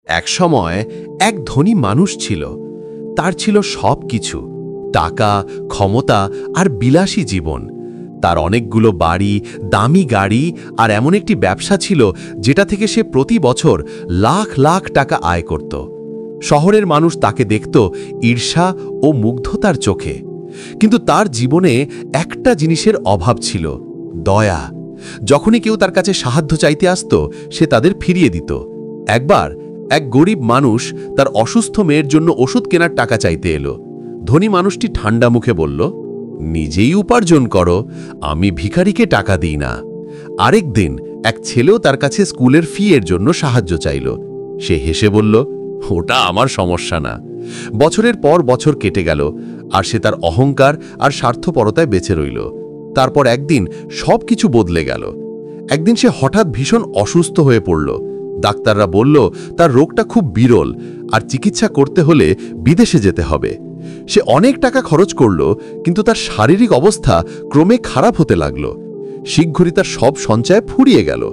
একসময় এক ধনী মানুষ ছিল। তার ছিল সব কিছু, টাকা, ক্ষমতা আর বিলাসী জীবন। তার অনেকগুলো বাড়ি, দামি গাড়ি আর এমন একটি ব্যবসা ছিল যেটা থেকে সে প্রতি বছর লাখ লাখ টাকা আয় করত। শহরের মানুষ তাকে দেখত ঈর্ষা ও মুগ্ধতার চোখে। কিন্তু তার জীবনে একটা জিনিসের অভাব ছিল, দয়া। যখনই কেউ তার কাছে সাহায্য চাইতে আসত, সে তাদের ফিরিয়ে দিত। একবার এক গরিব মানুষ তার অসুস্থ মেয়ের জন্য ওষুধ কেনার টাকা চাইতে এলো। ধনী মানুষটি ঠান্ডা মুখে বলল, নিজেই উপার্জন করো, আমি ভিখারিকে টাকা দিই না। আরেক দিন এক ছেলেও তার কাছে স্কুলের ফি এর জন্য সাহায্য চাইল। সে হেসে বলল, ওটা আমার সমস্যা না। বছরের পর বছর কেটে গেল, আর সে তার অহংকার আর স্বার্থপরতায় বেঁচে রইল। তারপর একদিন সবকিছু বদলে গেল। একদিন সে হঠাৎ ভীষণ অসুস্থ হয়ে পড়ল। ডাক্তাররা বলল তার রোগটা খুব বিরল, আর চিকিৎসা করতে হলে বিদেশে যেতে হবে। সে অনেক টাকা খরচ করল, কিন্তু তার শারীরিক অবস্থা ক্রমে খারাপ হতে লাগল। শীঘ্রই তার সব সঞ্চয় ফুরিয়ে গেল।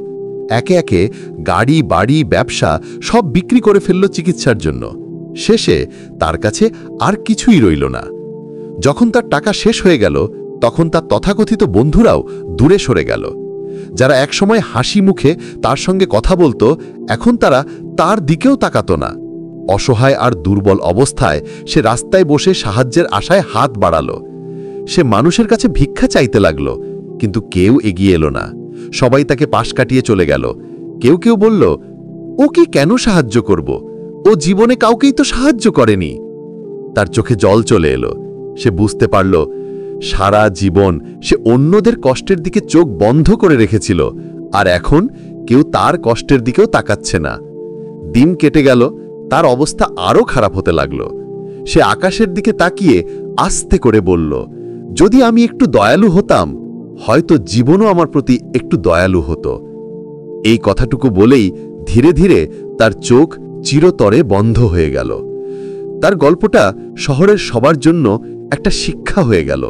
একে একে গাড়ি, বাড়ি, ব্যবসা সব বিক্রি করে ফেলল চিকিৎসার জন্য। শেষে তার কাছে আর কিছুই রইল না। যখন তার টাকা শেষ হয়ে গেল, তখন তার তথাকথিত বন্ধুরাও দূরে সরে গেল। যারা একসময় হাসি মুখে তার সঙ্গে কথা বলতো, এখন তারা তার দিকেও তাকাতো না। অসহায় আর দুর্বল অবস্থায় সে রাস্তায় বসে সাহায্যের আশায় হাত বাড়ালো। সে মানুষের কাছে ভিক্ষা চাইতে লাগল, কিন্তু কেউ এগিয়ে এলো না। সবাই তাকে পাশ কাটিয়ে চলে গেল। কেউ কেউ বলল, ও কি কেন সাহায্য করব? ও জীবনে কাউকেই তো সাহায্য করেনি। তার চোখে জল চলে এলো। সে বুঝতে পারল, সারা জীবন সে অন্যদের কষ্টের দিকে চোখ বন্ধ করে রেখেছিল, আর এখন কেউ তার কষ্টের দিকেও তাকাচ্ছে না। দিন কেটে গেল, তার অবস্থা আরও খারাপ হতে লাগল। সে আকাশের দিকে তাকিয়ে আস্তে করে বলল, যদি আমি একটু দয়ালু হতাম, হয়তো জীবনও আমার প্রতি একটু দয়ালু হতো। এই কথাটুকু বলেই ধীরে ধীরে তার চোখ চিরতরে বন্ধ হয়ে গেল। তার গল্পটা শহরের সবার জন্য একটা শিক্ষা হয়ে গেল।